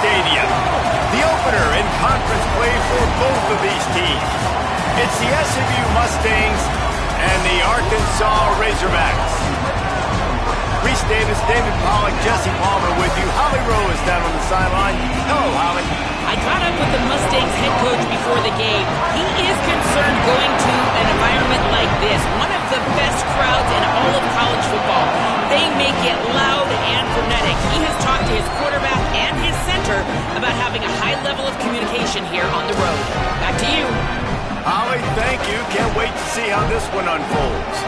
Stadium. The opener in conference play for both of these teams. It's the SMU Mustangs and the Arkansas Razorbacks. Reese Davis, David Pollack, Jesse Palmer with you. Holly Rowe is down on the sideline. Hello, Holly. I caught up with the Mustangs head coach before the game. He is concerned going to an environment like this, one of the best crowds in all of college football. They make it loud and frenetic. He has talked to his quarterback and his center about having a high level of communication here on the road. Back to you. Holly, thank you. Can't wait to see how this one unfolds.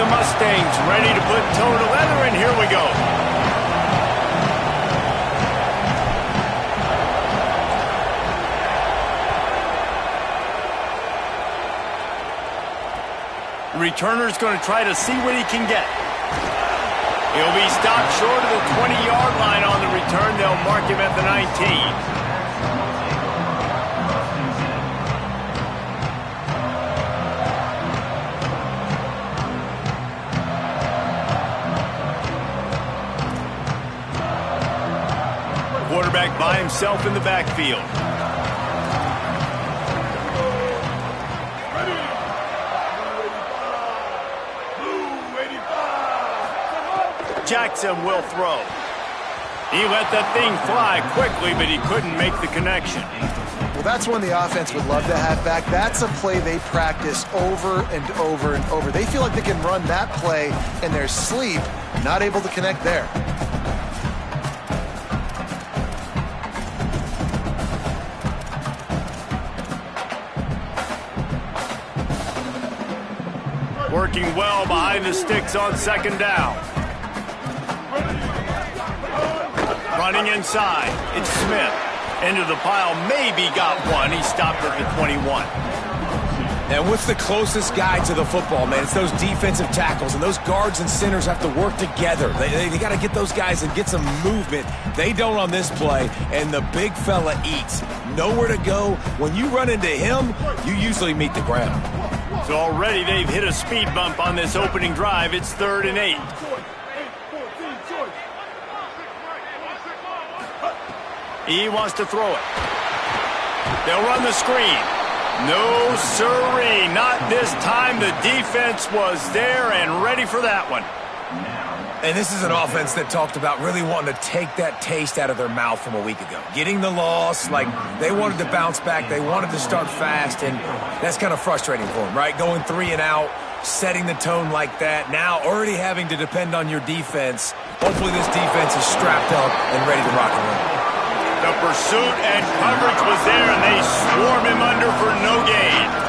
Mustangs ready to put toe to leather, and here we go. The returner's going to try to see what he can get. He'll be stopped short of the 20-yard line on the return. They'll mark him at the 19. Quarterback by himself in the backfield. Jackson will throw. He let that thing fly quickly, but he couldn't make the connection. Well, that's one the offense would love to have back. That's a play they practice over and over and over. They feel like they can run that play in their sleep, not able to connect there. Working well behind the sticks on second down. Running inside. It's Smith. Into the pile. Maybe got one. He stopped at the 21. And what's the closest guy to the football, man? It's those defensive tackles, and those guards and centers have to work together. They got to get those guys and get some movement. They don't on this play, and the big fella eats. Nowhere to go. When you run into him, you usually meet the ground. So already they've hit a speed bump on this opening drive. It's 3rd and 8. He wants to throw it. They'll run the screen. No siree, not this time. The defense was there and ready for that one. And this is an offense that talked about really wanting to take that taste out of their mouth from a week ago. Getting the loss, like they wanted to bounce back, they wanted to start fast, and that's kind of frustrating for them, right? Going 3 and out, setting the tone like that, now already having to depend on your defense. Hopefully this defense is strapped up and ready to rock and roll. The pursuit and coverage was there, and they swarm him under for no gain.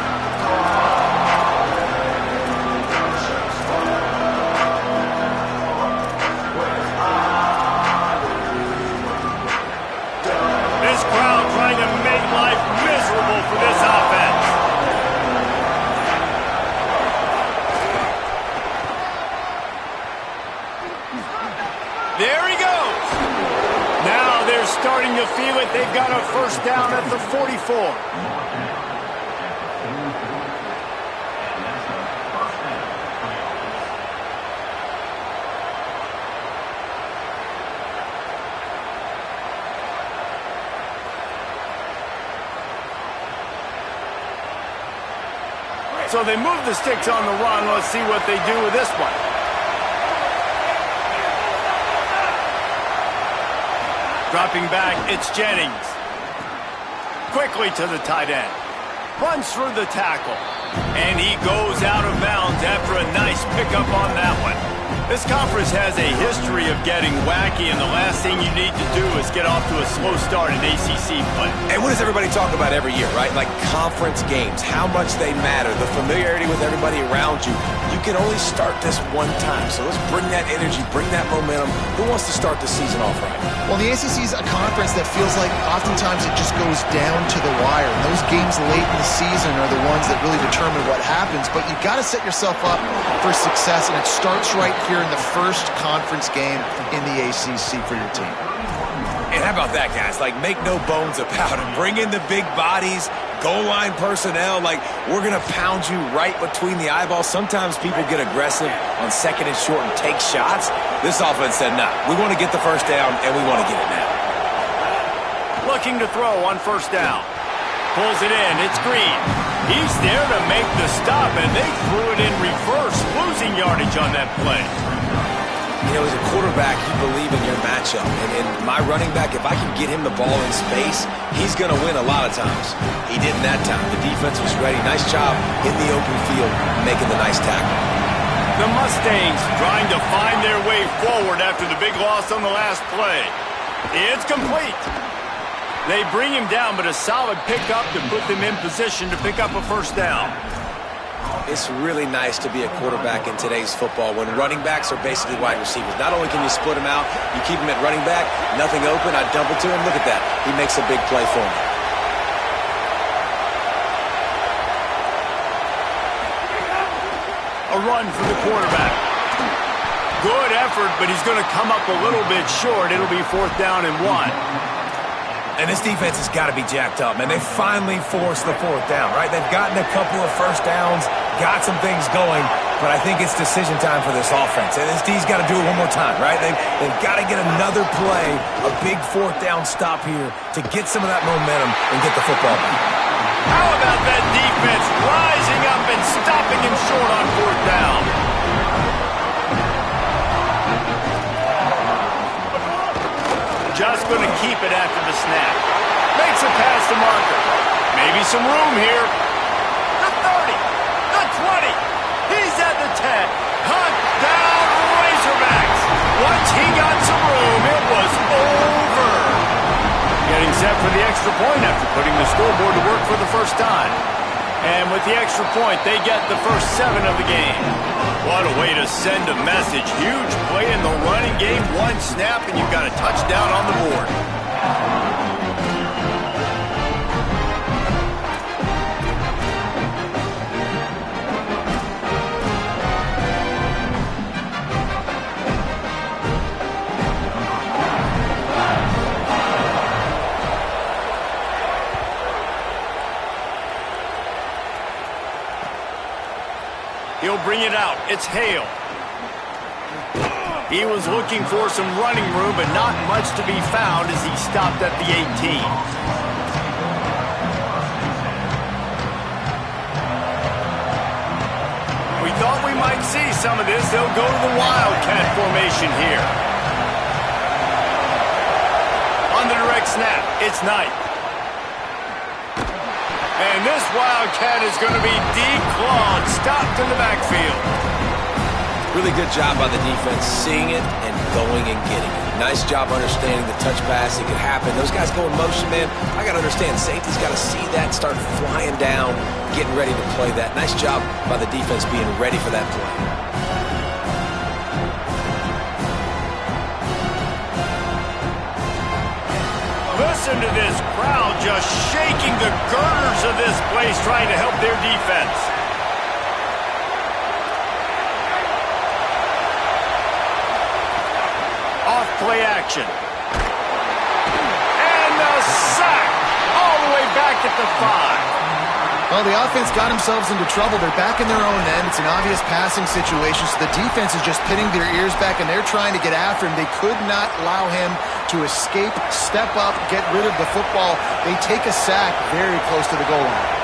For this offense. There he goes. Now they're starting to feel it. They've got a first down at the 44. So they move the sticks on the run. Let's see what they do with this one. Dropping back, it's Jennings. Quickly to the tight end. Runs through the tackle. And he goes out of bounds after a nice pickup on that one. This conference has a history of getting wacky, and the last thing you need to do is get off to a slow start in ACC play. And what does everybody talk about every year, right? Like conference games, how much they matter, the familiarity with everybody around you. You can only start this one time, so let's bring that energy, bring that momentum. Who wants to start the season off right? Well, the ACC is a conference that feels like oftentimes it just goes down to the wire. And those games late in the season are the ones that really determine what happens. But you've got to set yourself up for success, and it starts right here in the first conference game in the ACC for your team. And how about that, guys? Like, make no bones about it. Bring in the big bodies, goal line personnel. Like, we're going to pound you right between the eyeballs. Sometimes people get aggressive on second and short and take shots. This offense said, nah, we want to get the first down, and we want to get it now. Looking to throw on first down. Pulls it in. It's Green. He's there to make the stop, and they threw it in reverse, losing yardage on that play. You know, as a quarterback, you believe in your matchup. And my running back, if I can get him the ball in space, he's going to win a lot of times. He didn't that time. The defense was ready. Nice job in the open field, making the nice tackle. The Mustangs trying to find their way forward after the big loss on the last play. It's complete. They bring him down, but a solid pickup to put them in position to pick up a first down. It's really nice to be a quarterback in today's football when running backs are basically wide receivers. Not only can you split them out, you keep them at running back, nothing open, I dump it to him. Look at that. He makes a big play for me. A run for the quarterback. Good effort, but he's going to come up a little bit short. It'll be 4th down and 1. And this defense has got to be jacked up, man. They finally forced the 4th down, right? They've gotten a couple of first downs, got some things going, but I think it's decision time for this offense. And this D's got to do it one more time, right? They've got to get another play, a big 4th down stop here to get some of that momentum and get the football back. How about that defense rising up and stopping him short on 4th down? Just going to keep it after the snap. Makes a pass to Marker. Maybe some room here. The 30. The 20. He's at the 10. Touchdown Razorbacks. Once he got some room, it was over. Getting set for the extra point after putting the scoreboard to work for the first time. And with the extra point, they get the first 7 of the game. What a way to send a message. Huge play in the running game. One snap, and you've got a touchdown on the board. He'll bring it out. It's Hale. He was looking for some running room, but not much to be found as he stopped at the 18. We thought we might see some of this. They'll go to the Wildcat formation here. On the direct snap, it's Knight. And this Wildcat is going to be declawed, stopped in the backfield. Really good job by the defense, seeing it and going and getting it. Nice job understanding the touch pass. It could happen. Those guys go in motion, man. I got to understand, safety's got to see that, start flying down, getting ready to play that. Nice job by the defense being ready for that play. Listen to this crowd just shaking the girders of this place, trying to help their defense. Off play action. And the sack all the way back at the 5. Well, the offense got themselves into trouble. They're back in their own end. It's an obvious passing situation, so the defense is just pinning their ears back, and they're trying to get after him. They could not allow him to escape, step up, get rid of the football. They take a sack very close to the goal line.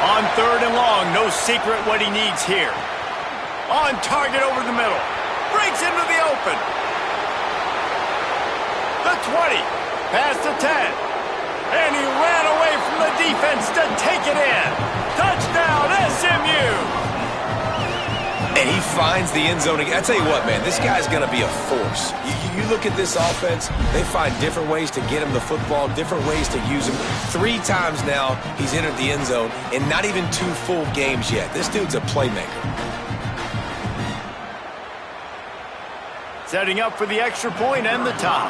On 3rd and long, no secret what he needs here. On target over the middle. breaks into the open. The 20, past the 10. And he ran away from the defense to take it in. Touchdown, SMU! And he finds the end zone again. I tell you what, man, this guy's going to be a force. You look at this offense, they find different ways to get him the football, different ways to use him. 3 times now he's entered the end zone, and not even 2 full games yet. This dude's a playmaker. Setting up for the extra point and the top.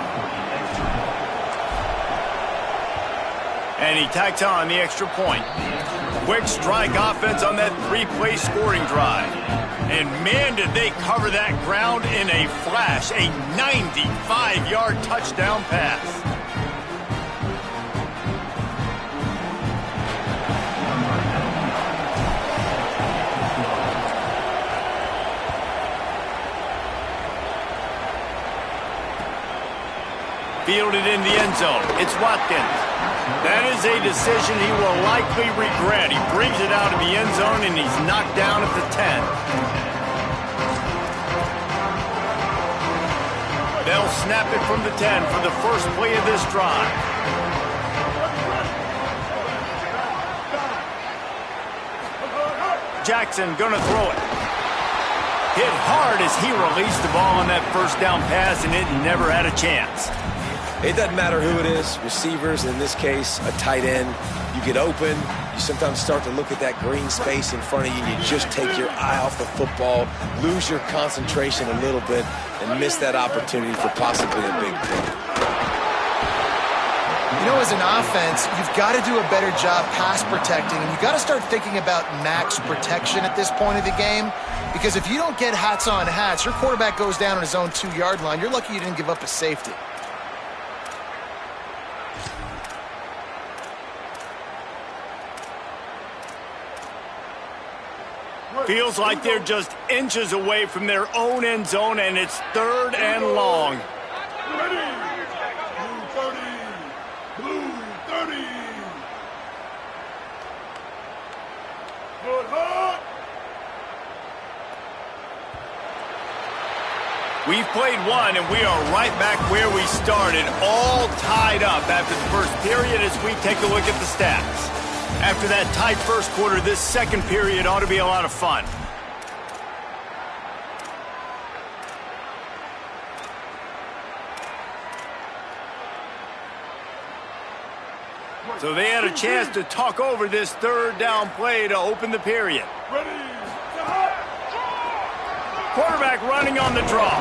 And he tacks on the extra point. Quick strike offense on that 3-play scoring drive. And man, did they cover that ground in a flash. A 95-yard touchdown pass. Fielded in the end zone. It's Watkins. That is a decision he will likely regret. He brings it out of the end zone, and he's knocked down at the 10. They'll snap it from the 10 for the first play of this drive. Jackson gonna throw it. Hit hard as he released the ball on that first down pass, and it never had a chance. It doesn't matter who it is, receivers, in this case, a tight end. You get open, you sometimes start to look at that green space in front of you, and you just take your eye off the football, lose your concentration a little bit, and miss that opportunity for possibly a big play. You know, as an offense, you've got to do a better job pass protecting, and you've got to start thinking about max protection at this point of the game, because if you don't get hats on hats, your quarterback goes down on his own 2-yard line. You're lucky you didn't give up a safety. Feels like they're just inches away from their own end zone, and it's 3rd and long. Ready. Blue 30. Good hard. We've played one, and we are right back where we started, all tied up after the first period as we take a look at the stats. After that tight first quarter, this second period ought to be a lot of fun. So they had a chance to talk over this 3rd down play to open the period. Quarterback running on the draw.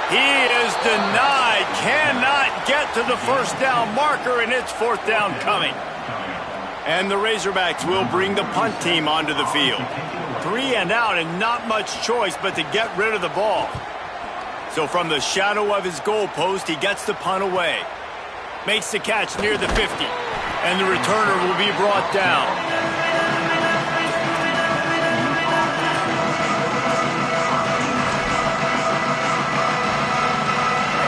He is denied, cannot get to the first down marker, and it's 4th down coming. And the Razorbacks will bring the punt team onto the field. 3 and out, and not much choice but to get rid of the ball. So from the shadow of his goalpost, he gets the punt away. Makes the catch near the 50. And the returner will be brought down.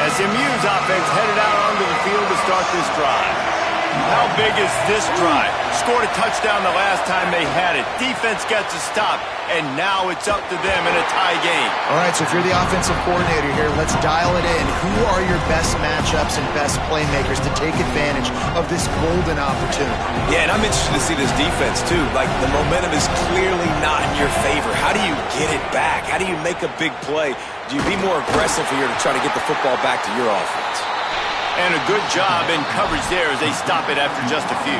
SMU's offense headed out onto the field to start this drive. How big is this drive? Scored a touchdown the last time they had it. Defense gets a stop, and now it's up to them in a tie game. All right, so if you're the offensive coordinator here, let's dial it in. Who are your best matchups and best playmakers to take advantage of this golden opportunity? Yeah, and I'm interested to see this defense, too. Like, the momentum is clearly not in your favor. How do you get it back? How do you make a big play? Do you be more aggressive here to try to get the football back to your offense? And a good job in coverage there as they stop it after just a few.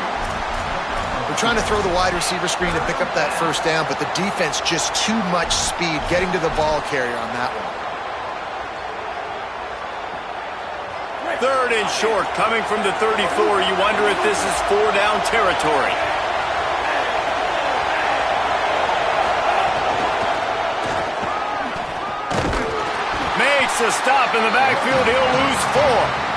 We're trying to throw the wide receiver screen to pick up that first down, but the defense just too much speed getting to the ball carrier on that one. 3rd and short coming from the 34. You wonder if this is 4-down territory. Makes a stop in the backfield. He'll lose 4.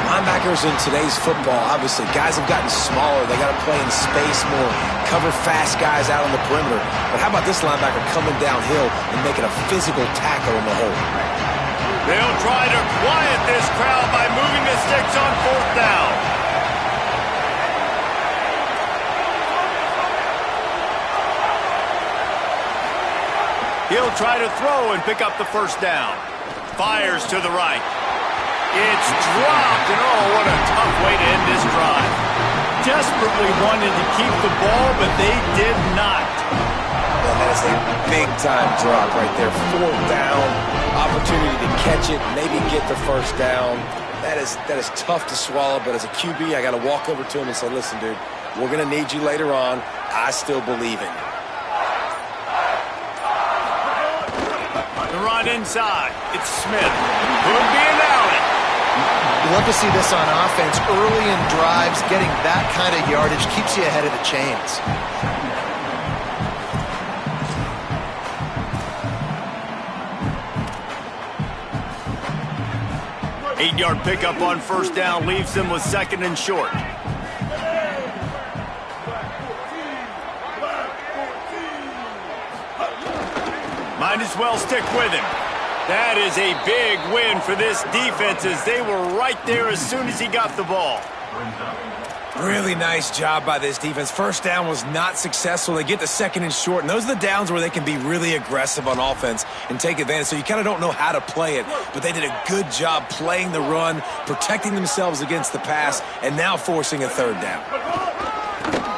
Linebackers in today's football, obviously, guys have gotten smaller. They got to play in space more, cover fast guys out on the perimeter. But how about this linebacker coming downhill and making a physical tackle in the hole? They'll try to quiet this crowd by moving the sticks on 4th down. He'll try to throw and pick up the first down. Fires to the right. It's dropped, and oh, what a tough way to end this drive. Desperately wanted to keep the ball, but they did not. Well, that is a big-time drop right there. 4th down, opportunity to catch it, maybe get the first down. That is tough to swallow, but as a QB, I got to walk over to him and say, listen, dude, we're going to need you later on. I still believe in you. The run inside. It's Smith. Could be an alley. You love to see this on offense. Early in drives, getting that kind of yardage keeps you ahead of the chains. 8-yard pickup on first down leaves them with 2nd and short. Might as well stick with him. That is a big win for this defense as they were right there as soon as he got the ball. Really nice job by this defense. First down was not successful. They get the 2nd and short, and those are the downs where they can be really aggressive on offense and take advantage. So you kind of don't know how to play it, but they did a good job playing the run, protecting themselves against the pass, and now forcing a 3rd down.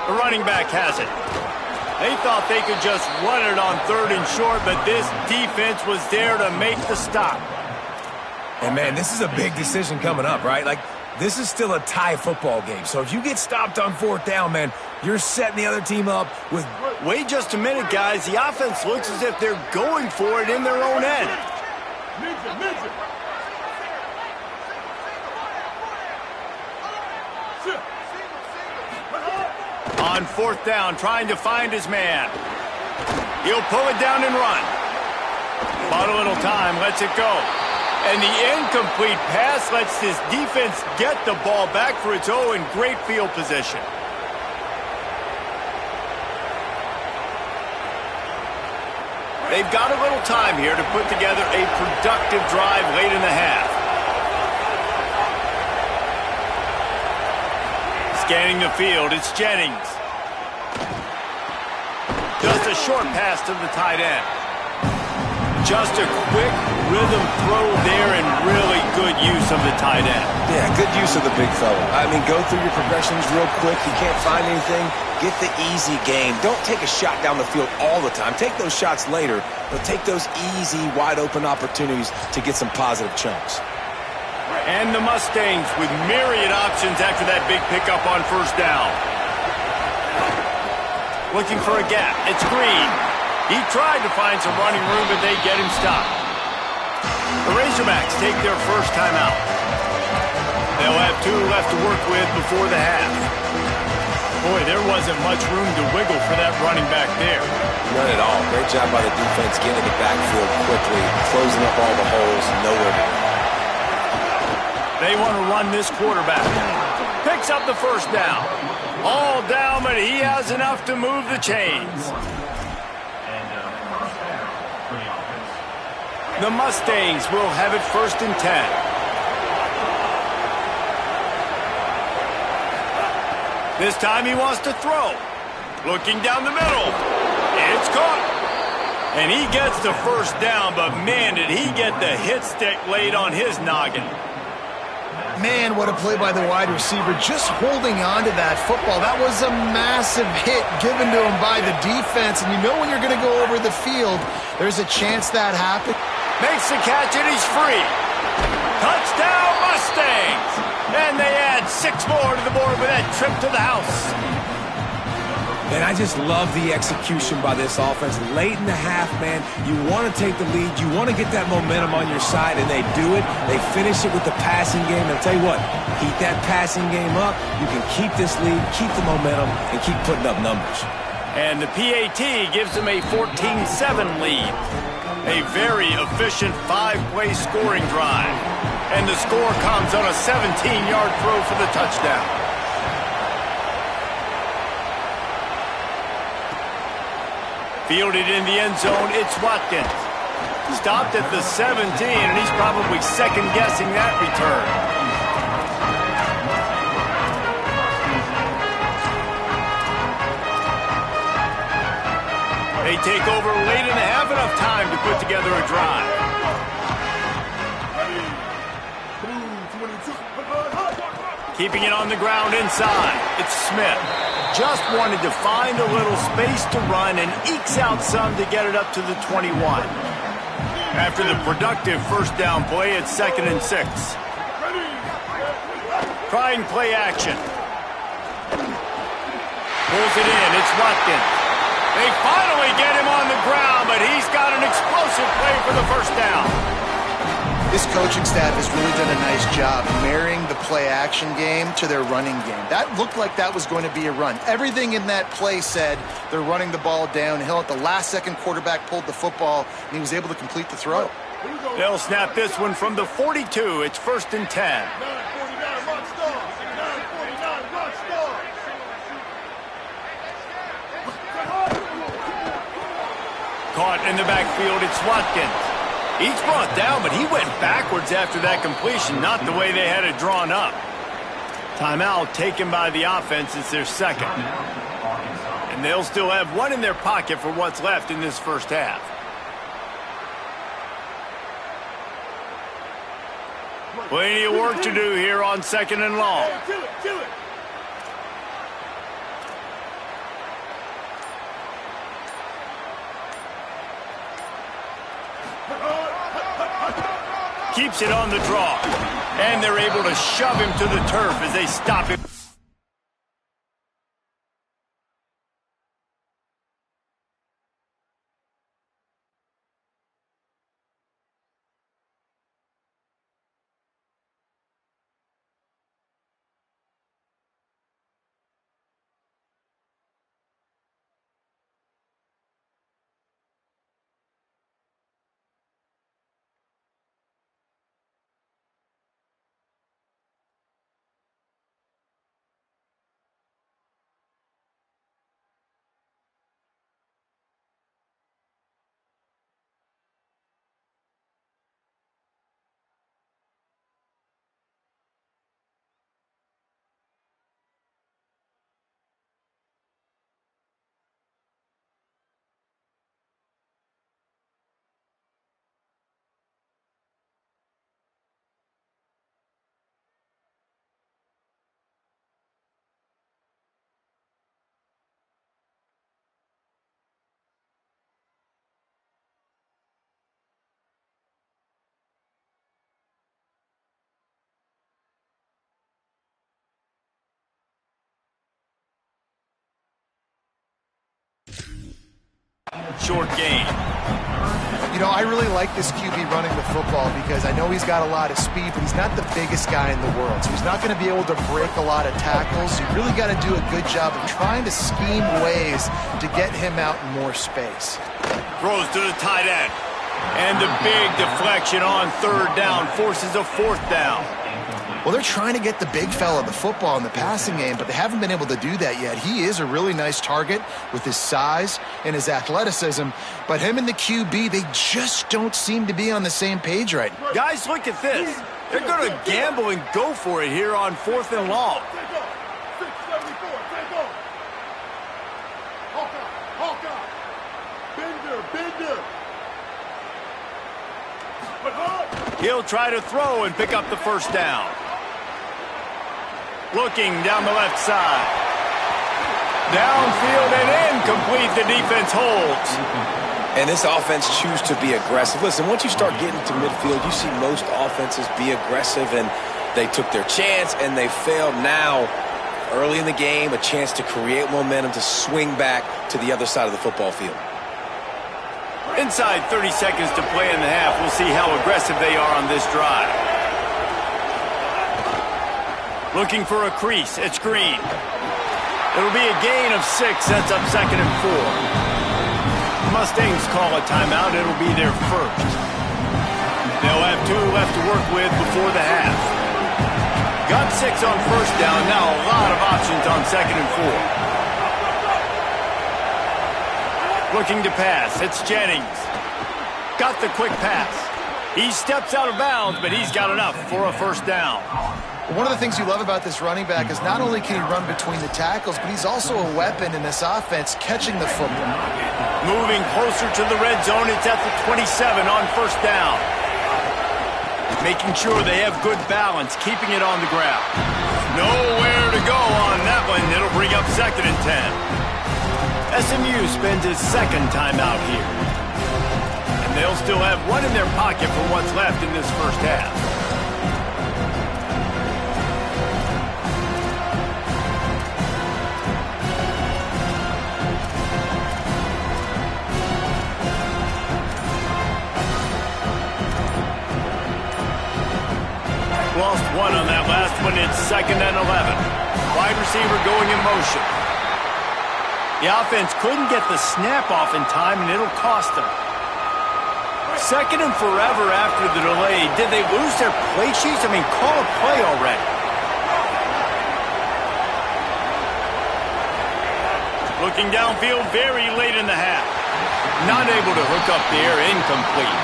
The running back has it. They thought they could just run it on 3rd and short, but this defense was there to make the stop. And, man, this is a big decision coming up, right? Like, this is still a tie football game. So if you get stopped on 4th down, man, you're setting the other team up with... Wait just a minute, guys. The offense looks as if they're going for it in their own end. On 4th down, trying to find his man. He'll pull it down and run. Bought a little time, lets it go. And the incomplete pass lets this defense get the ball back for its own great field position. They've got a little time here to put together a productive drive late in the half. Scanning the field, it's Jennings. Just a short pass to the tight end. Just a quick rhythm throw there and really good use of the tight end. Yeah, good use of the big fella. I mean, go through your progressions real quick. You can't find anything, get the easy game. Don't take a shot down the field all the time. Take those shots later, but take those easy, wide-open opportunities to get some positive chunks. And the Mustangs with myriad options after that big pickup on first down. Looking for a gap. It's Green. He tried to find some running room, but they get him stopped. The Razorbacks take their first time out. They'll have 2 left to work with before the half. Boy, there wasn't much room to wiggle for that running back there. None at all. Great job by the defense getting the backfield quickly, closing up all the holes, nowhere to go. They want to run this quarterback. Picks up the first down. All down, but he has enough to move the chains. The Mustangs will have it 1st and 10. This time he wants to throw. Looking down the middle. It's caught. And he gets the first down, but man, did he get the hit stick laid on his noggin. Man, what a play by the wide receiver, just holding on to that football. That was a massive hit given to him by the defense, and you know when you're going to go over the field, there's a chance that happens. Makes the catch, and he's free. Touchdown, Mustangs! And they add 6 more to the board with that trip to the house. And I just love the execution by this offense. Late in the half, man, you want to take the lead. You want to get that momentum on your side, and they do it. They finish it with the passing game. And I'll tell you what, keep that passing game up. You can keep this lead, keep the momentum, and keep putting up numbers. And the PAT gives them a 14-7 lead. A very efficient 5-play scoring drive. And the score comes on a 17-yard throw for the touchdown. Fielded in the end zone, it's Watkins. Stopped at the 17, and he's probably second-guessing that return. They take over late in the half, enough time to put together a drive. Keeping it on the ground inside. It's Smith. Just wanted to find a little space to run and ekes out some to get it up to the 21. After the productive first down play, it's 2nd and 6. Trying play action. Pulls it in. It's Watkins. They finally get him on the ground, but he's got an explosive play for the first down. This coaching staff has really done a nice job marrying the play-action game to their running game. That looked like that was going to be a run. Everything in that play said they're running the ball downhill. At the last second, quarterback pulled the football, and he was able to complete the throw. They'll snap this one from the 42. It's 1st and 10. Caught in the backfield, it's Watkins. He's brought down, but he went backwards after that completion, not the way they had it drawn up. Timeout taken by the offense. It's their second. And they'll still have one in their pocket for what's left in this first half. Plenty of work to do here on 2nd and long. Keeps it on the draw. And they're able to shove him to the turf as they stop him. Short game. You know, I really like this QB running the football because I know he's got a lot of speed, but he's not the biggest guy in the world. So he's not going to be able to break a lot of tackles. You really got to do a good job of trying to scheme ways to get him out in more space. Throws to the tight end. And the big deflection on 3rd down forces a 4th down. Well, they're trying to get the big fella the football in the passing game, but they haven't been able to do that yet. He is a really nice target with his size and his athleticism, but him and the QB, they just don't seem to be on the same page right now. Guys, look at this. They're going to gamble and go for it here on 4th and long. He'll try to throw and pick up the first down. Looking down the left side. Downfield and incomplete. The defense holds. And this offense chooses to be aggressive. Listen, once you start getting to midfield, you see most offenses be aggressive, and they took their chance, and they failed. Now, early in the game, a chance to create momentum to swing back to the other side of the football field. Inside 30 seconds to play in the half. We'll see how aggressive they are on this drive. Looking for a crease. It's Green. It'll be a gain of 6. Sets up 2nd and 4. Mustangs call a timeout. It'll be their first. They'll have 2 left to work with before the half. Got 6 on 1st down. Now a lot of options on 2nd and 4. Looking to pass. It's Jennings. Got the quick pass. He steps out of bounds, but he's got enough for a first down. One of the things you love about this running back is not only can he run between the tackles, but he's also a weapon in this offense catching the football. Moving closer to the red zone, it's at the 27 on first down. Making sure they have good balance, keeping it on the ground. Nowhere to go on that one. It'll bring up 2nd and 10. SMU spends his second timeout here. And they'll still have one in their pocket for what's left in this first half. Lost one on that last one. It's 2nd and 11. Wide receiver going in motion. The offense couldn't get the snap off in time, and it'll cost them. 2nd and forever after the delay. Did they lose their play sheets? I mean, call a play already. Looking downfield very late in the half. Not able to hook up there. Incomplete.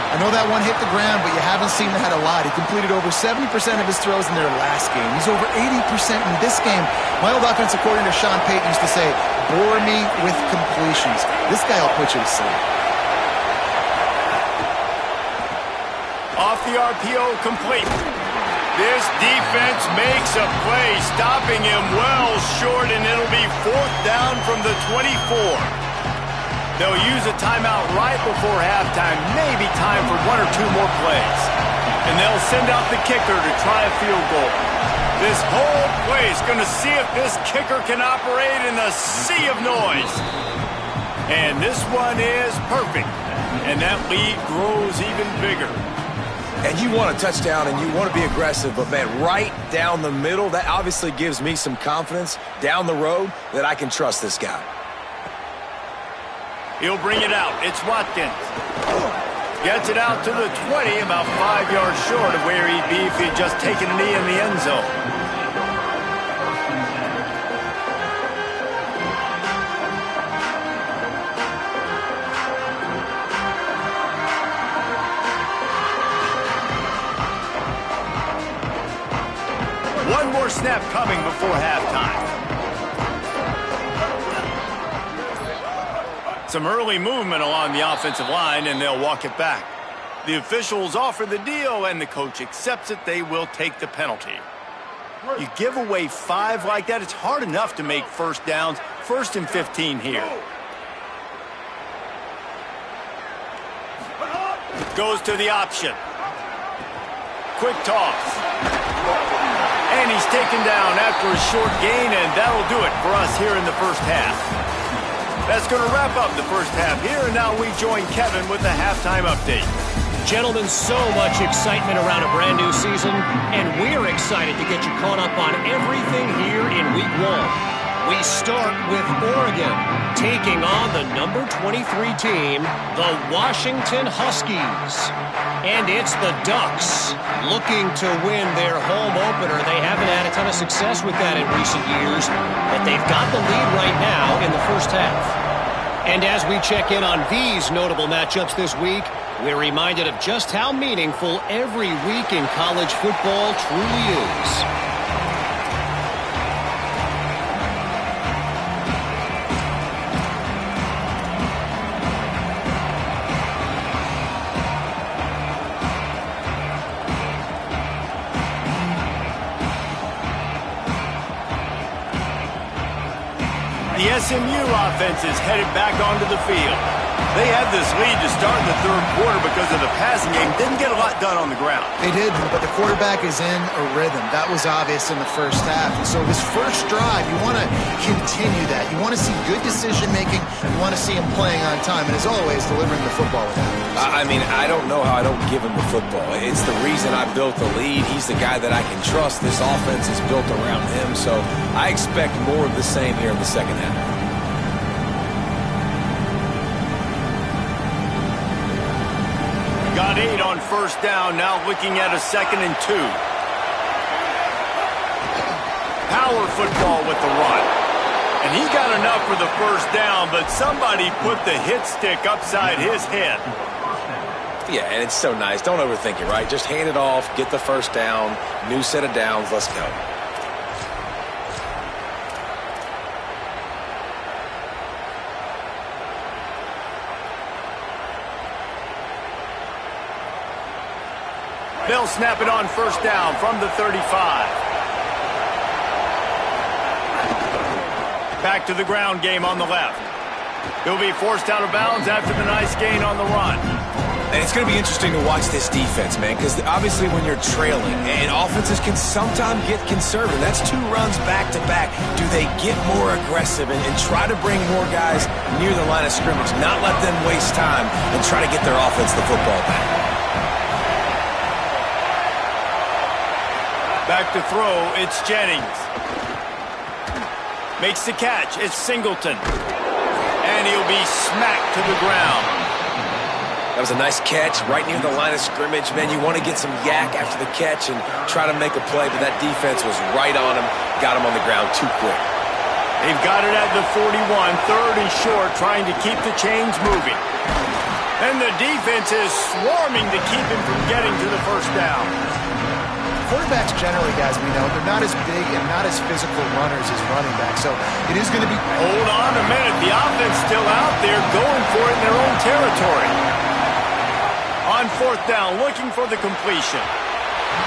I know that one hit the ground, but you haven't seen that a lot. He completed over 70% of his throws in their last game. He's over 80% in this game. My old offensive coordinator, Sean Payton, used to say, bore me with completions. This guy will put you to sleep. Off the RPO, complete. This defense makes a play, stopping him well short, and it'll be 4th down from the 24. They'll use a timeout right before halftime, maybe time for 1 or 2 more plays. And they'll send out the kicker to try a field goal. This whole play is going to see if this kicker can operate in the sea of noise. And this one is perfect. And that lead grows even bigger. And you want a touchdown and you want to be aggressive, but, man, right down the middle, that obviously gives me some confidence down the road that I can trust this guy. He'll bring it out. It's Watkins. Gets it out to the 20, about 5 yards short of where he'd be if he'd just taken a knee in the end zone. One more snap coming before halftime. Some early movement along the offensive line, and they'll walk it back. The officials offer the deal, and the coach accepts it. They will take the penalty. You give away 5 like that, it's hard enough to make first downs. 1st and 15 here. Goes to the option. Quick toss. And he's taken down after a short gain, and that'll do it for us here in the first half. That's going to wrap up the first half here, and now we join Kevin with the halftime update. Gentlemen, so much excitement around a brand new season, and we're excited to get you caught up on everything here in Week 1. We start with Oregon, taking on the number 23 team, the Washington Huskies. And it's the Ducks looking to win their home opener. They haven't had a ton of success with that in recent years, but they've got the lead right now in the first half. And as we check in on these notable matchups this week, we're reminded of just how meaningful every week in college football truly is. The SMU offense is headed back onto the field. They had this lead to start in the third quarter because of the passing game. Didn't get a lot done on the ground. They did, but the quarterback is in a rhythm. That was obvious in the first half. And so this first drive, you want to continue that. You want to see good decision-making. You want to see him playing on time. And as always, delivering the football with that. I mean, I don't know how I don't give him the football. It's the reason I built the lead. He's the guy that I can trust. This offense is built around him. So I expect more of the same here in the second half. Got 8 on first down, now looking at a 2nd and 2. Power football with the run. And he got enough for the first down, but somebody put the hit stick upside his head. Yeah, and it's so nice. Don't overthink it, right? Just hand it off, get the first down, new set of downs, let's go. They'll snap it on first down from the 35. Back to the ground game on the left. He'll be forced out of bounds after the nice gain on the run. And it's going to be interesting to watch this defense, man, because obviously when you're trailing, and offenses can sometimes get conservative. That's 2 runs back-to-back. Do they get more aggressive and try to bring more guys near the line of scrimmage, not let them waste time and try to get their offense the football back? Back to throw, it's Jennings. Makes the catch, it's Singleton. And he'll be smacked to the ground. That was a nice catch right near the line of scrimmage. Man, you want to get some yak after the catch and try to make a play, but that defense was right on him, got him on the ground too quick. They've got it at the 41, third and short, trying to keep the chains moving. And the defense is swarming to keep him from getting to the first down. Quarterbacks generally, guys, we know, they're not as big and not as physical runners as running backs. So it is going to be... Hold on a minute. The offense still out there going for it in their own territory. On fourth down, looking for the completion.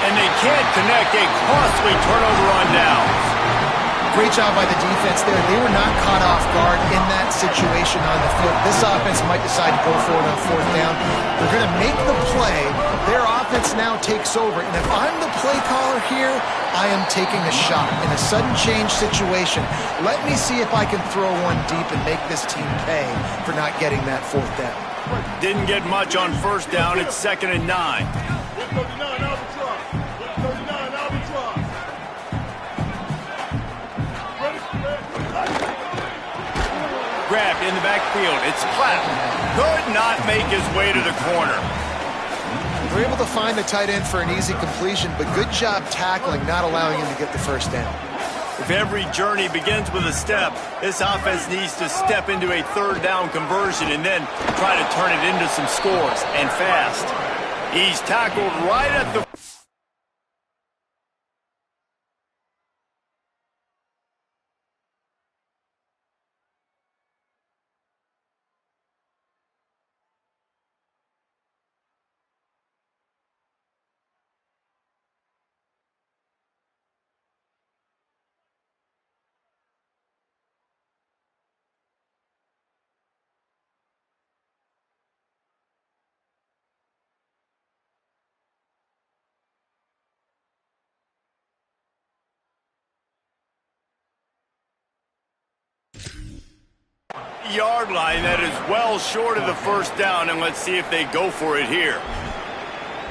And they can't connect a costly turnover on downs. Great job by the defense there. They were not caught off guard in that situation on the field. This offense might decide to go for it on fourth down. They're going to make the play. Their offense now takes over. And if I'm the play caller here, I am taking a shot in a sudden change situation. Let me see if I can throw one deep and make this team pay for not getting that fourth down. Didn't get much on first down. It's 2nd and 9. 139 Albatross. 139 Albatross. Grabbed in the backfield. It's Platt. Could not make his way to the corner. We're able to find the tight end for an easy completion, but good job tackling, not allowing him to get the first down. If every journey begins with a step, this offense needs to step into a third down conversion and then try to turn it into some scores, and fast. He's tackled right at the... yard line that is well short of the first down, and let's see if they go for it here.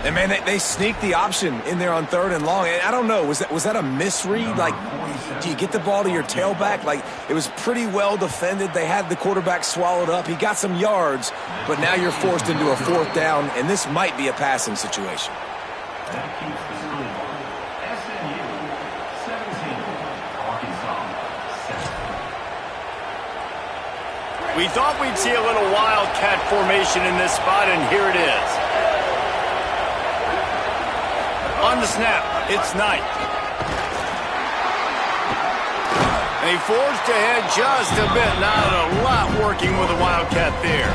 And, man, they sneaked the option in there on 3rd and long. And I don't know, was that a misread? Like, do you get the ball to your tailback? Like, it was pretty well defended. They had the quarterback swallowed up. He got some yards, but now you're forced into a 4th down, and this might be a passing situation. We thought we'd see a little wildcat formation in this spot, and here it is. On the snap, it's Knight. They forced ahead just a bit. Not a lot working with a wildcat there.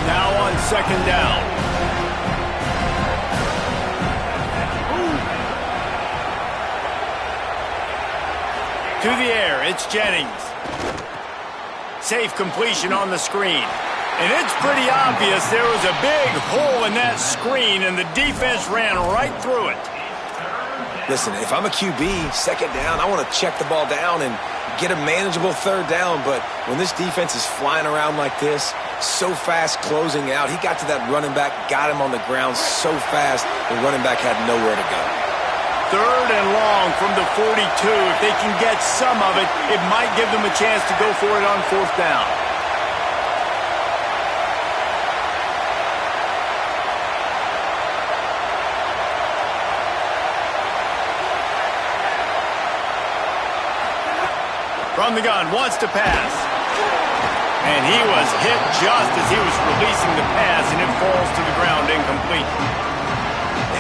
Now on 2nd down. To the air, it's Jennings. Safe completion on the screen. And it's pretty obvious there was a big hole in that screen, and the defense ran right through it. Listen, if I'm a QB, 2nd down, I want to check the ball down and get a manageable 3rd down. But when this defense is flying around like this, so fast closing out, he got to that running back, got him on the ground so fast, the running back had nowhere to go. 3rd and long from the 42. If they can get some of it, it might give them a chance to go for it on 4th down. From the gun, wants to pass. And he was hit just as he was releasing the pass, and it falls to the ground incomplete.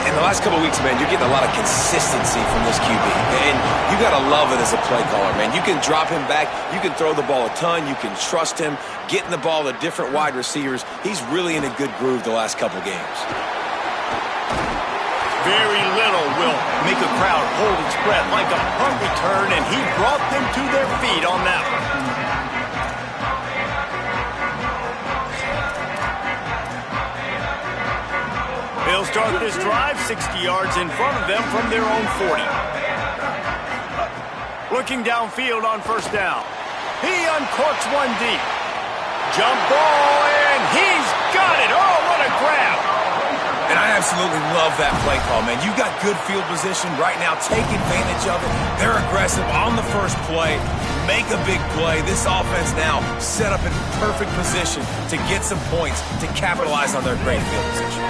In the last couple of weeks, man, you're getting a lot of consistency from this QB. And you got to love it as a play caller, man. You can drop him back. You can throw the ball a ton. You can trust him, getting the ball to different wide receivers. He's really in a good groove the last couple games. Very little will make a crowd hold its breath like a punt return, and he brought them to their feet on that one. They'll start this drive 60 yards in front of them from their own 40. Looking downfield on first down. He uncorks one deep. Jump ball, and he's got it. Oh, what a grab. And I absolutely love that play call, man. You got good field position right now. Take advantage of it. They're aggressive on the first play. Make a big play. This offense now set up in perfect position to get some points to capitalize on their great field position.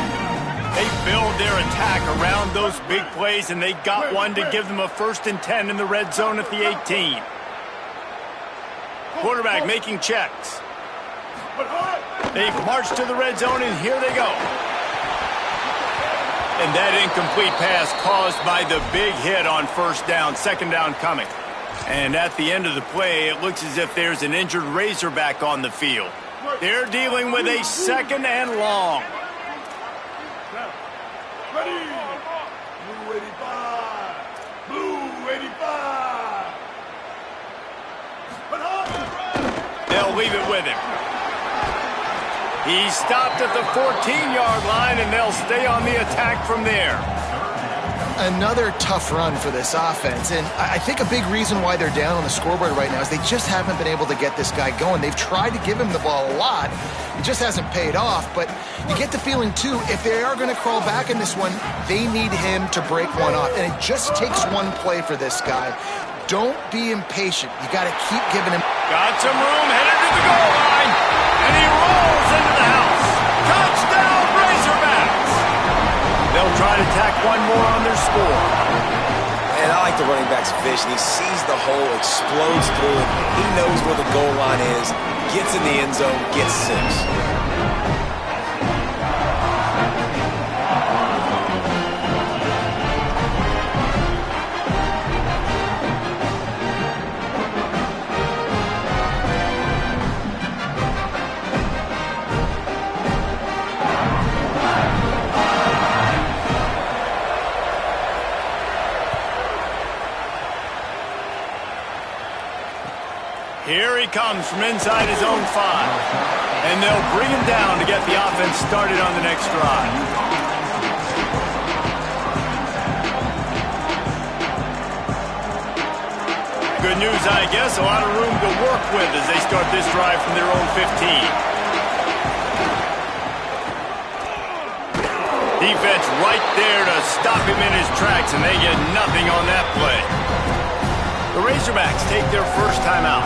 They build their attack around those big plays, and they got one to give them a 1st and 10 in the red zone at the 18. Quarterback making checks. They've marched to the red zone, and here they go. And that incomplete pass caused by the big hit on first down, second down coming. And at the end of the play, it looks as if there's an injured Razorback on the field. They're dealing with a 2nd and long. Ready. Blue 85. Blue 85. They'll leave it with him. He stopped at the 14-yard line, and they'll stay on the attack from there. Another tough run for this offense, and I think a big reason why they're down on the scoreboard right now is they just haven't been able to get this guy going. They've tried to give him the ball a lot. It just hasn't paid off, but you get the feeling, too, if they are going to crawl back in this one, they need him to break one off, and it just takes one play for this guy. Don't be impatient. You got to keep giving him. Got some room, headed to the goal line, and he rolls into the house. Touchdown, Razorbacks! They'll try to tack one more on their score. And I like the running back's vision. He sees the hole, explodes through it. He knows where the goal line is, gets in the end zone, gets 6. Here he comes from inside his own 5. And they'll bring him down to get the offense started on the next drive. Good news, I guess. A lot of room to work with as they start this drive from their own 15. Defense right there to stop him in his tracks, and they get nothing on that play. The Razorbacks take their first timeout.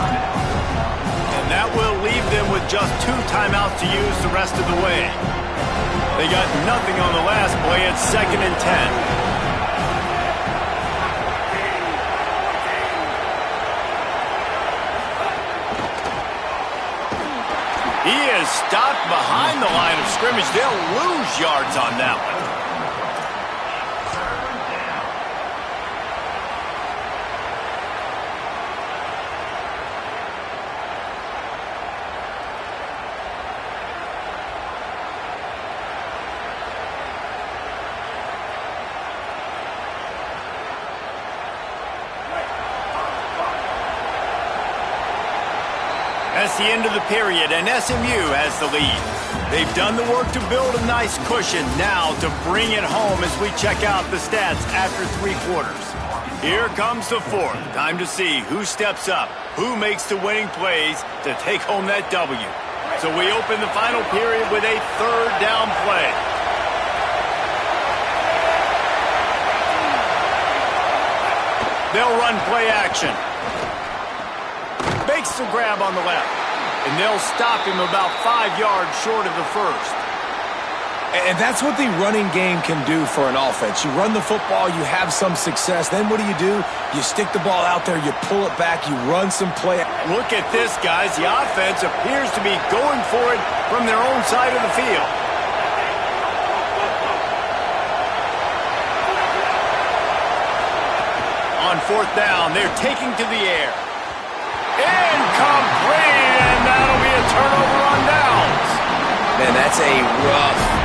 And that will leave them with just 2 timeouts to use the rest of the way. They got nothing on the last play. It's 2nd and 10. He is stopped behind the line of scrimmage. They'll lose yards on that one. That's the end of the period, and SMU has the lead. They've done the work to build a nice cushion. Now to bring it home as we check out the stats after 3 quarters. Here comes the 4th. Time to see who steps up, who makes the winning plays to take home that W. So we open the final period with a 3rd down play. They'll run play action. Makes the grab on the left, and they'll stop him about 5 yards short of the 1st. And that's what the running game can do for an offense. You run the football, you have some success. Then what do? You stick the ball out there, you pull it back, you run some play. Look at this, guys. The offense appears to be going for it from their own side of the field. On fourth down, they're taking to the air. Incomplete, and that'll be a turnover on downs. Man, that's a rough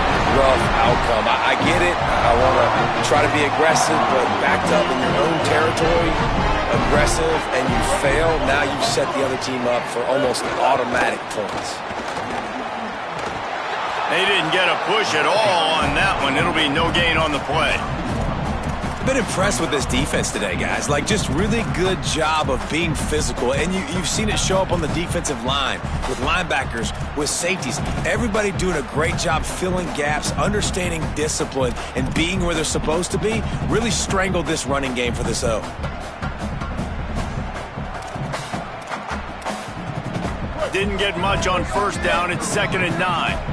outcome. I get it. I want to try to be aggressive, but backed up in your own territory, aggressive, and you fail, now you've set the other team up for almost automatic points. They didn't get a push at all on that one. It'll be no gain on the play. I've been impressed with this defense today, guys. Like, just really good job of being physical. And you've seen it show up on the defensive line, with linebackers, with safeties. Everybody doing a great job filling gaps, understanding discipline, and being where they're supposed to be. Really strangled this running game for this O. Didn't get much on first down. It's 2nd and 9.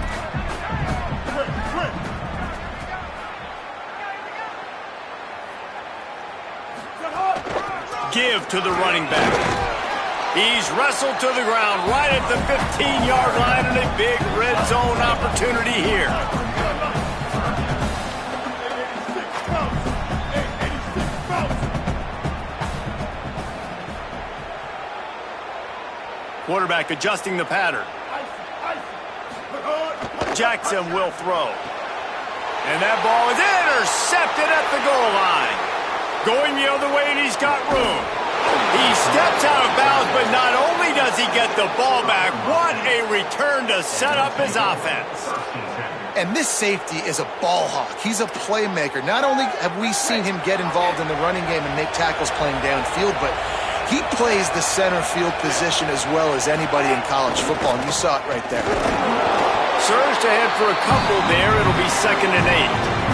Give to the running back. He's wrestled to the ground right at the 15-yard line, and a big red zone opportunity here. Quarterback adjusting the pattern. Jackson will throw. And that ball is intercepted at the goal line. Going the other way, and he's got room. He steps out of bounds, but not only does he get the ball back, what a return to set up his offense. And this safety is a ball hawk. He's a playmaker. Not only have we seen him get involved in the running game and make tackles playing downfield, but he plays the center field position as well as anybody in college football, and you saw it right there. Surged ahead for a couple there. It'll be 2nd and 8.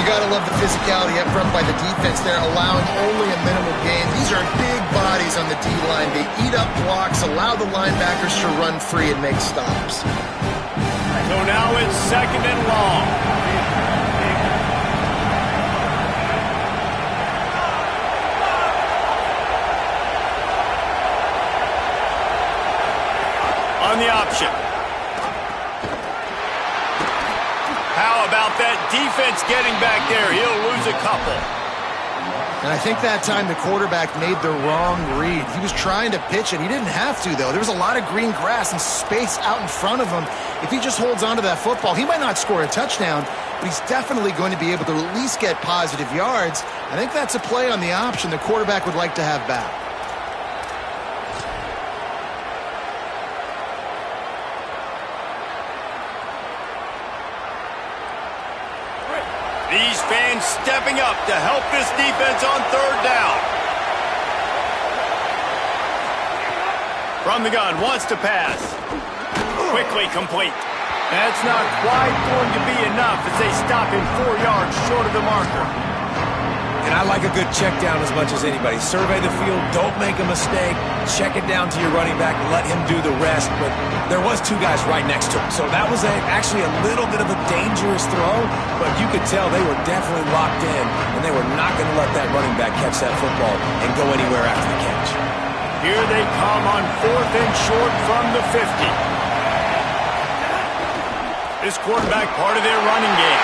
You got to love the physicality up front by the defense there, allowing only a minimal gain. These are big bodies on the D-line. They eat up blocks, allow the linebackers to run free and make stops. So now it's 2nd and long. On the option. How about that defense getting back there? He'll lose a couple. And I think that time the quarterback made the wrong read. He was trying to pitch it. He didn't have to, though. There was a lot of green grass and space out in front of him. If he just holds on to that football, he might not score a touchdown, but he's definitely going to be able to at least get positive yards. I think that's a play on the option the quarterback would like to have back. These fans stepping up to help this defense on 3rd down. From the gun, wants to pass. Quickly complete. That's not quite going to be enough as they stop him 4 yards short of the marker. And I like a good check down as much as anybody. Survey the field, don't make a mistake, check it down to your running back, let him do the rest. But there was 2 guys right next to him, so that was actually a little bit of a dangerous throw, but you could tell they were definitely locked in, and they were not going to let that running back catch that football and go anywhere after the catch. Here they come on 4th and short from the 50. This quarterback part of their running game.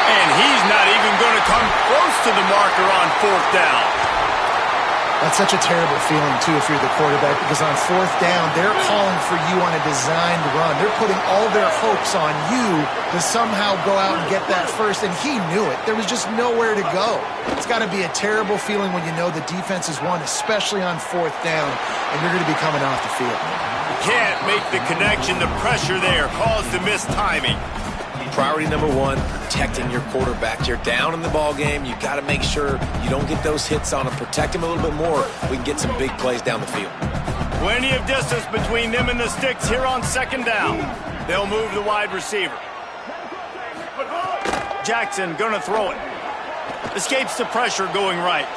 And he's not even going to come close to the marker on 4th down. That's such a terrible feeling, too, if you're the quarterback, because on 4th down, they're calling for you on a designed run. They're putting all their hopes on you to somehow go out and get that first, and he knew it. There was just nowhere to go. It's got to be a terrible feeling when you know the defense has won, especially on 4th down, and you're going to be coming off the field. Can't make the connection. The pressure there caused the missed timing. Priority number 1, protecting your quarterback. You're down in the ball game. You got to make sure you don't get those hits on him. Protect him a little bit more. We can get some big plays down the field. Plenty of distance between them and the sticks here on 2nd down. They'll move the wide receiver. Jackson gonna throw it. Escapes the pressure going right.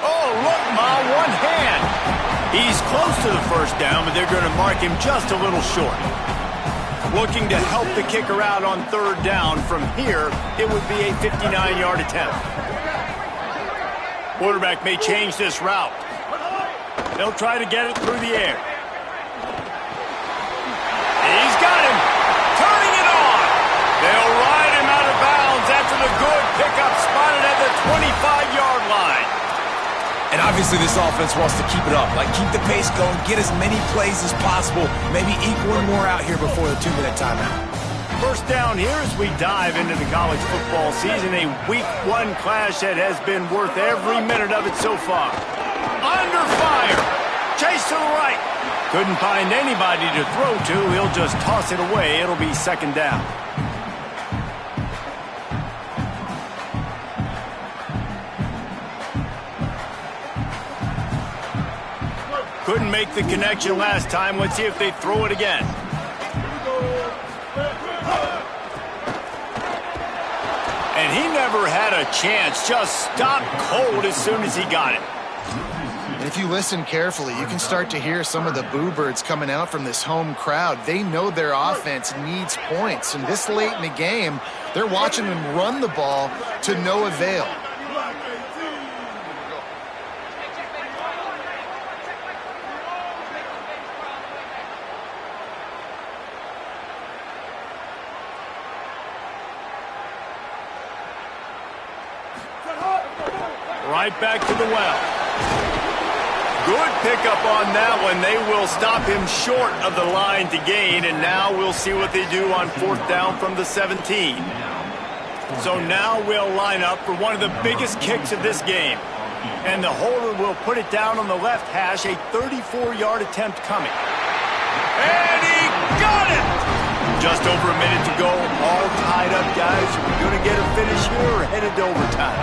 Oh, look, Ma, one hand. He's close to the first down, but they're going to mark him just a little short. Looking to help the kicker out on third down. From here, it would be a 59-yard attempt. Quarterback may change this route. They'll try to get it through the air. He's got him. Turning it on. They'll ride him out of bounds after the good pickup spotted at the 25-yard line. And obviously this offense wants to keep it up. Like, keep the pace going, get as many plays as possible, maybe eke one more out here before the 2-minute timeout. First down here as we dive into the college football season. A week 1 clash that has been worth every minute of it so far. Under fire. Chase to the right. Couldn't find anybody to throw to. He'll just toss it away. It'll be second down. Couldn't make the connection last time. Let's see if they throw it again. And he never had a chance. Just stopped cold as soon as he got it. And if you listen carefully, you can start to hear some of the boo birds coming out from this home crowd. They know their offense needs points. And this late in the game, they're watching them run the ball to no avail. Right back to the well. Good pickup on that one. They will stop him short of the line to gain, and now we'll see what they do on fourth down from the 17. So now we'll line up for one of the biggest kicks of this game. And the holder will put it down on the left hash, a 34-yard attempt coming. And he got it! Just over a minute to go, all tied up, guys. Are we going to get a finish here or headed to overtime?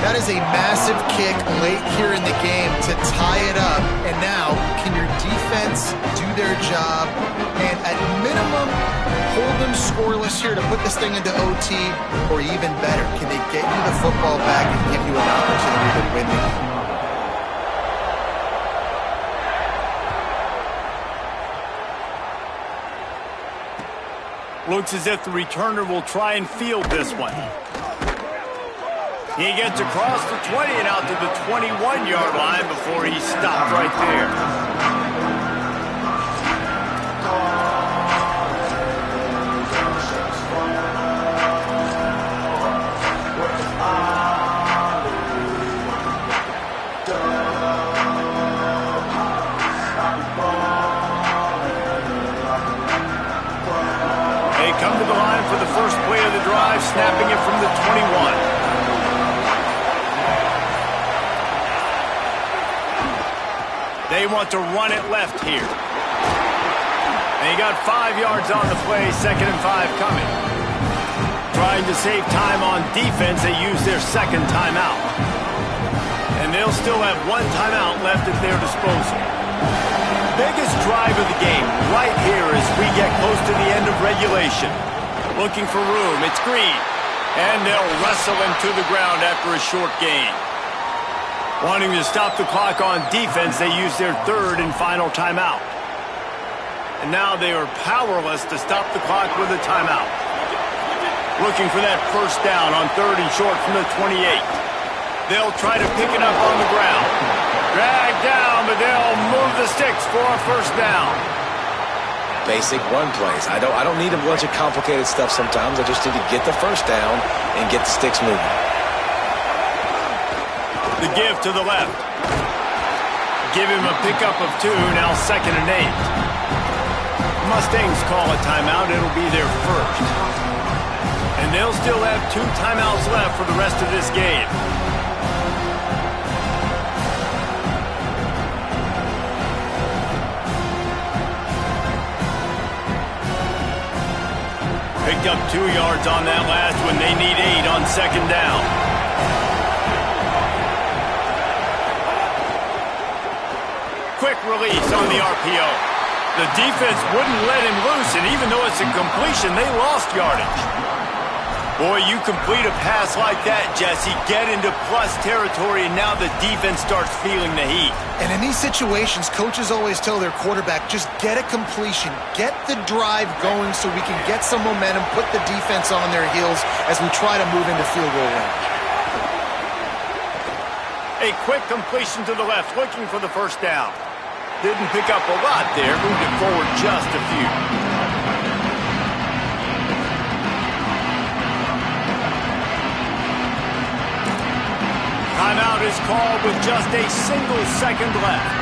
That is a massive kick late here in the game to tie it up. And now, can your defense do their job and at minimum hold them scoreless here to put this thing into OT? Or even better, can they get you the football back and give you an opportunity to win the game? Looks as if the returner will try and field this one. He gets across the 20 and out to the 21-yard line before he stopped right there. They come to the line for the first play of the drive, snapping it from the 21. They want to run it left here. And he got 5 yards on the play, 2nd and 5 coming. Trying to save time on defense, they use their second timeout. And they'll still have 1 timeout left at their disposal. Biggest drive of the game right here as we get close to the end of regulation. Looking for room, it's Green. And they'll wrestle him to the ground after a short gain. Wanting to stop the clock on defense, they use their 3rd and final timeout. And now they are powerless to stop the clock with a timeout. Looking for that first down on 3rd and short from the 28. They'll try to pick it up on the ground. Drag down, but they'll move the sticks for a first down. Basic run plays. I don't need a bunch of complicated stuff sometimes. I just need to get the first down and get the sticks moving. The give to the left. Give him a pickup of 2, now 2nd and 8. Mustangs call a timeout. It'll be their first. And they'll still have 2 timeouts left for the rest of this game. Picked up 2 yards on that last one. They need 8 on 2nd down. Quick release on the RPO. The defense wouldn't let him loose, and even though it's a completion, they lost yardage. Boy, you complete a pass like that, Jesse, get into plus territory, and now the defense starts feeling the heat. And in these situations, coaches always tell their quarterback, just get a completion, get the drive going so we can get some momentum, put the defense on their heels as we try to move into field goal range. A quick completion to the left, looking for the first down. Didn't pick up a lot there, moved it forward just a few. Timeout is called with just a single second left.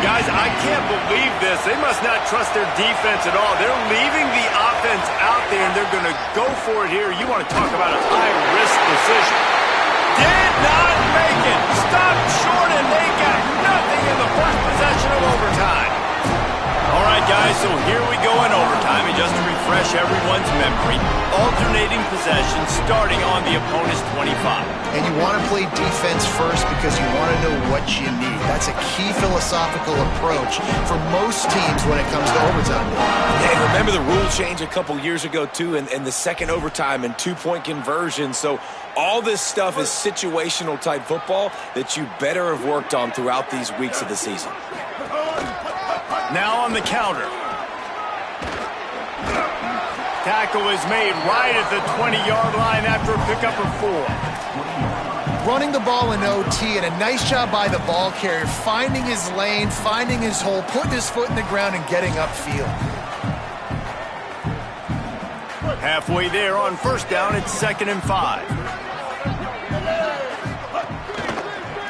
Guys, I can't believe this. They must not trust their defense at all. They're leaving the offense out there, and they're going to go for it here. You want to talk about a high-risk decision. Did not make it. Stopped short, and they got nothing in the first possession of overtime. All right, guys, so here we go in overtime. And just to refresh everyone's memory, alternating possessions starting on the opponent's 25. And you want to play defense first because you want to know what you need. That's a key philosophical approach for most teams when it comes to overtime. Yeah, remember the rule change a couple years ago, too, and the second overtime and two-point conversion. So all this stuff is situational type football that you better have worked on throughout these weeks of the season. Now on the counter. Tackle is made right at the 20-yard line after a pickup of 4. Running the ball in OT, and a nice job by the ball carrier, finding his lane, finding his hole, putting his foot in the ground and getting upfield. Halfway there on first down, it's 2nd and 5.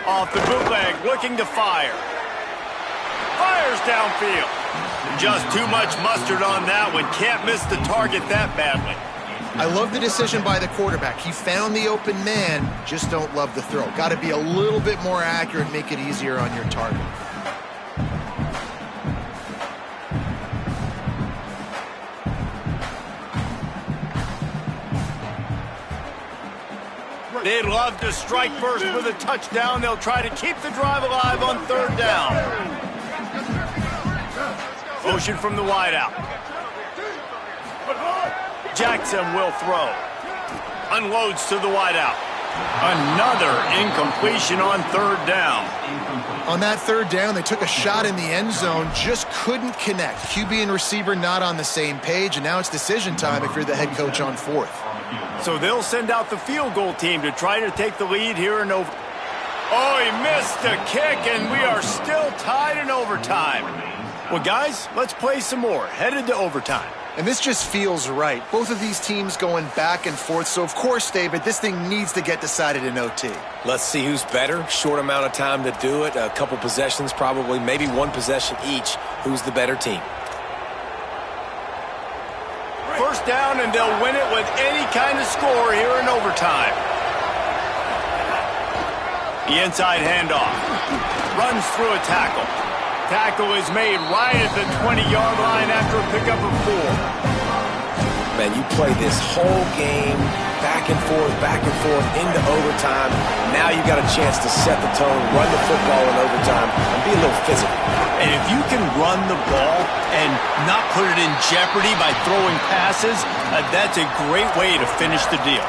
Off the bootleg, looking to fire. Fires downfield. Just too much mustard on that one. Can't miss the target that badly. I love the decision by the quarterback. He found the open man, just don't love the throw. Got to be a little bit more accurate, make it easier on your target. They'd love to strike first with a touchdown. They'll try to keep the drive alive on 3rd down. Motion from the wideout. Jackson will throw. Unloads to the wideout. Another incompletion on 3rd down. On that 3rd down, they took a shot in the end zone, just couldn't connect. QB and receiver not on the same page, and now it's decision time if you're the head coach on 4th. So they'll send out the field goal team to try to take the lead here in over. Oh, he missed a kick, and we are still tied in overtime. Well, guys, let's play some more. Headed to overtime. And this just feels right. Both of these teams going back and forth. So, of course, David, this thing needs to get decided in OT. Let's see who's better. Short amount of time to do it. A couple possessions, probably, maybe one possession each. Who's the better team? First down, and they'll win it with any kind of score here in overtime. The inside handoff. Runs through a tackle. Tackle is made right at the 20-yard line after a pickup of 4. Man, you play this whole game back and forth into overtime. Now you got a chance to set the tone, run the football in overtime, and be a little physical. And if you can run the ball and not put it in jeopardy by throwing passes, that's a great way to finish the deal.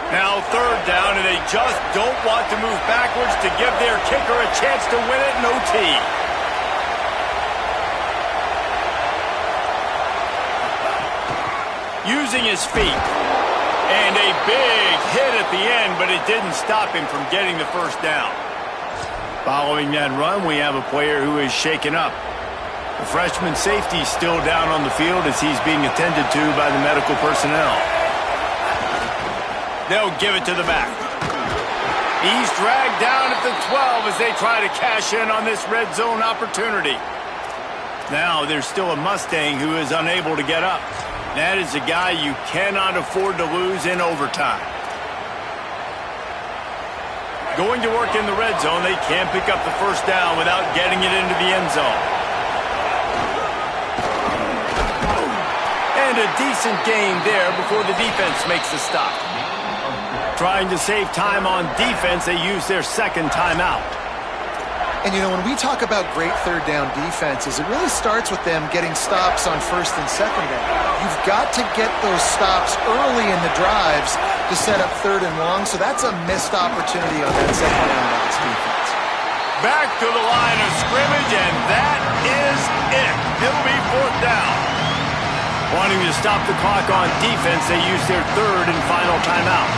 Now 3rd down, and they just don't want to move backwards to give their kicker a chance to win it in OT. Using his feet. And a big hit at the end, but it didn't stop him from getting the first down. Following that run, we have a player who is shaken up. The freshman safety is still down on the field as he's being attended to by the medical personnel. They'll give it to the back. He's dragged down at the 12 as they try to cash in on this red zone opportunity. Now there's still a Mustang who is unable to get up. That is a guy you cannot afford to lose in overtime. Going to work in the red zone, they can't pick up the first down without getting it into the end zone. And a decent gain there before the defense makes the stop. Trying to save time on defense, they use their second timeout. And, you know, when we talk about great third down defenses, it really starts with them getting stops on first and second down. You've got to get those stops early in the drives to set up third and long, so that's a missed opportunity on that second down by this defense. Back to the line of scrimmage, and that is it. It'll be fourth down. Wanting to stop the clock on defense, they use their third and final timeout.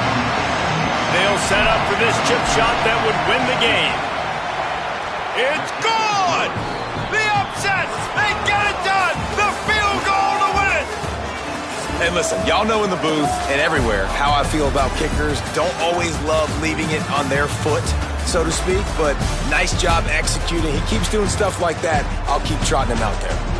They'll set up for this chip shot that would win the game. It's good! The upset! They get it done! The field goal to win it! And listen, y'all know in the booth and everywhere how I feel about kickers. Don't always love leaving it on their foot, so to speak, but nice job executing. He keeps doing stuff like that. I'll keep trotting him out there.